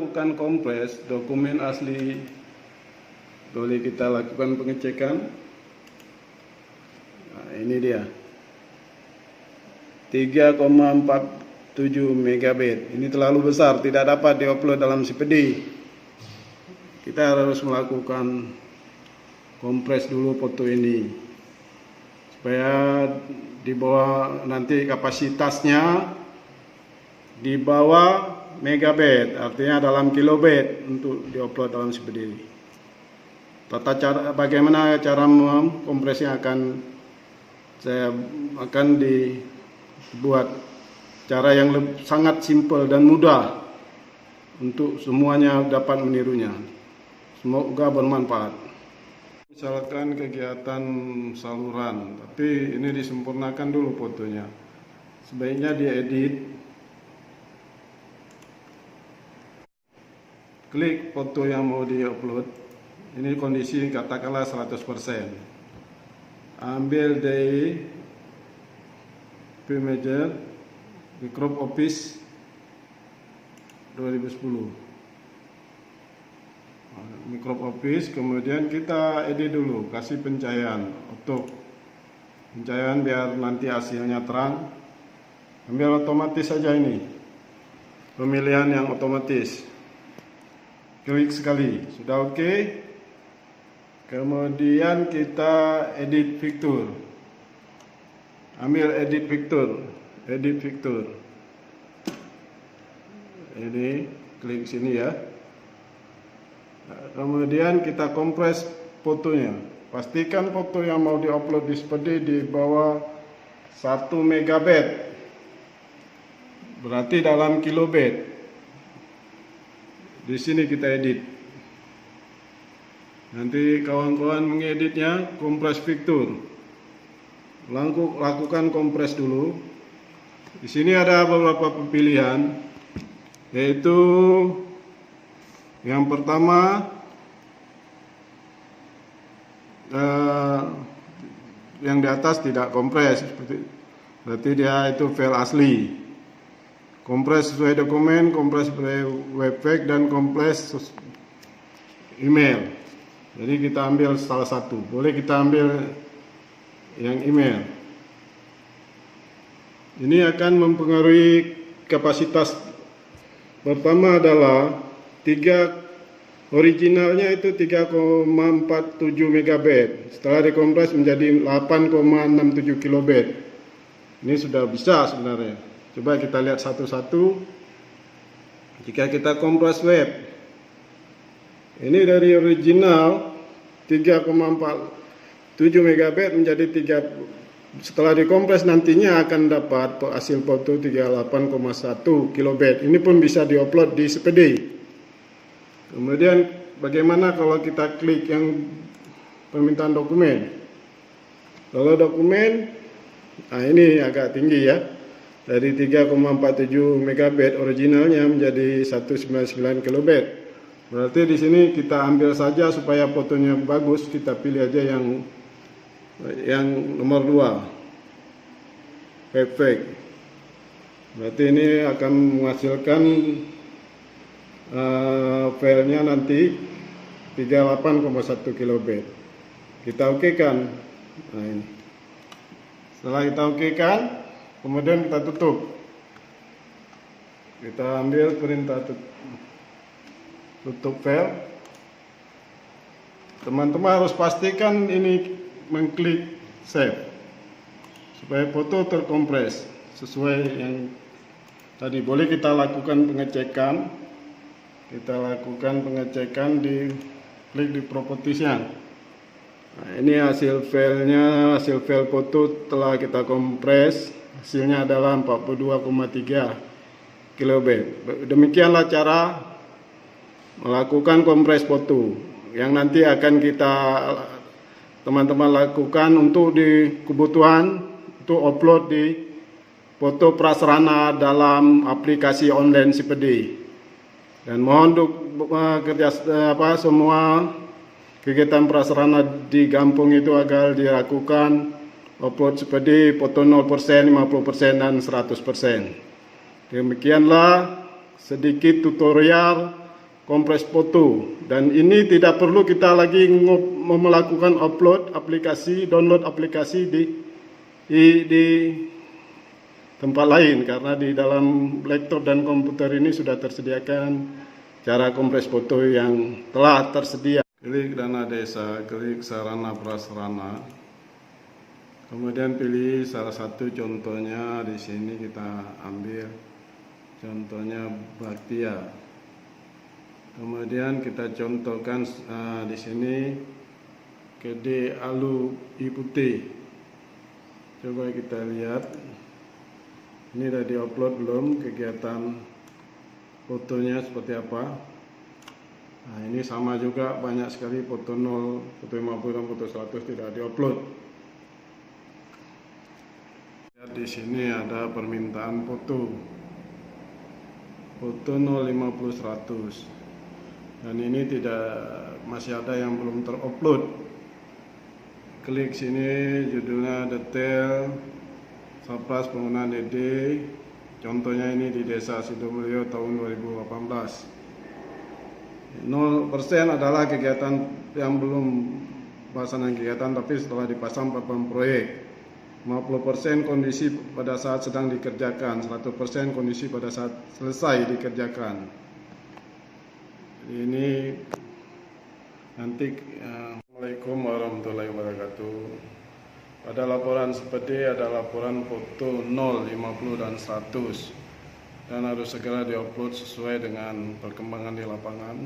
lakukan kompres dokumen asli, boleh kita lakukan pengecekan. Nah, ini dia 3,47 megabit. Ini terlalu besar, tidak dapat diupload dalam CPD. Kita harus melakukan kompres dulu foto ini supaya di bawah, nanti kapasitasnya di bawah megabit, artinya dalam kilobit untuk diupload dalam CPD. Tata cara bagaimana cara mengkompresnya saya akan dibuat cara yang sangat simpel dan mudah untuk semuanya dapat menirunya. Semoga bermanfaat. Misalkan kegiatan saluran, tapi ini disempurnakan dulu fotonya. Sebaiknya diedit. Klik foto yang mau di-upload. Ini kondisi katakanlah 100%. Ambil dari Imager Microsoft 2010. Microsoft, kemudian kita edit dulu, kasih pencahayaan auto. Pencahayaan biar nanti hasilnya terang. Ambil otomatis saja ini. Pemilihan yang otomatis. Klik sekali, sudah oke. Kemudian kita edit picture. Ambil edit picture. Ini klik sini ya. Kemudian kita kompres fotonya. Pastikan foto yang mau diupload di CPD di bawah 1 megabit. Berarti dalam kilobit. Di sini kita edit. Nanti kawan-kawan mengeditnya, kompres picture. Lakukan kompres dulu. Di sini ada beberapa pilihan, yaitu yang pertama yang di atas tidak kompres, berarti dia itu file asli. Kompres sesuai dokumen, kompres webpack, dan kompres email. Jadi kita ambil salah satu. Boleh kita ambil yang email. Ini akan mempengaruhi kapasitas. Pertama adalah originalnya itu 3,47 megabit. Setelah dikompres menjadi 8,67 kilobit. Ini sudah bisa sebenarnya. Coba kita lihat satu-satu. Jika kita kompres web, ini dari original 3,47 megabit menjadi 3. Setelah dikompres nantinya akan dapat hasil foto 38,1 kilobit. Ini pun bisa diupload di CPD. Kemudian bagaimana kalau kita klik yang permintaan dokumen? Kalau dokumen, nah ini agak tinggi ya. Dari 3,47 megabit originalnya menjadi 199 kilobit. Berarti di sini kita ambil saja supaya fotonya bagus, kita pilih aja yang nomor 2. Perfect. Berarti ini akan menghasilkan filenya nanti 38,1 kilobit. Kita okekan. Nah ini. Setelah kita okekan, kemudian kita tutup. Kita ambil perintah tutup file. Teman-teman harus pastikan ini mengklik save supaya foto terkompres sesuai yang tadi. Boleh kita lakukan pengecekan. Di klik di propertiesnya. Nah, ini hasil filenya, hasil file foto telah kita kompres. Hasilnya adalah 42,3 kilobit. Demikianlah cara melakukan kompres foto yang nanti akan kita teman-teman lakukan untuk di kebutuhan untuk upload di foto prasarana dalam aplikasi online CPD. Dan mohon semua kegiatan prasarana di kampung itu agar dilakukan upload CPD foto 0%, 50%, dan 100%. Demikianlah sedikit tutorial kompres foto, dan ini tidak perlu kita lagi melakukan upload aplikasi, download aplikasi di tempat lain, karena di dalam laptop dan komputer ini sudah tersediakan cara kompres foto yang telah tersedia. Klik dana desa, klik sarana prasarana, kemudian pilih salah satu contohnya. Di sini kita ambil contohnya Baktia. Kemudian kita contohkan di sini Kede Alu Ipute. Coba kita lihat, ini sudah diupload belum kegiatan fotonya seperti apa. Nah, ini sama juga, banyak sekali foto 0, foto 50 dan foto 100 tidak diupload. Lihat di sini ada permintaan foto 0, 50, 100. Dan ini masih ada yang belum terupload. Klik sini, judulnya detail Sapras penggunaan DD. Contohnya ini di Desa Sidomulyo tahun 2018. 0% adalah kegiatan yang belum pelaksanaan kegiatan tapi setelah dipasang papan proyek. 50% kondisi pada saat sedang dikerjakan, 100% kondisi pada saat selesai dikerjakan. Ini nanti Assalamualaikum warahmatullahi wabarakatuh. Pada laporan seperti ada laporan foto 0, 50 dan 100, dan harus segera diupload sesuai dengan perkembangan di lapangan.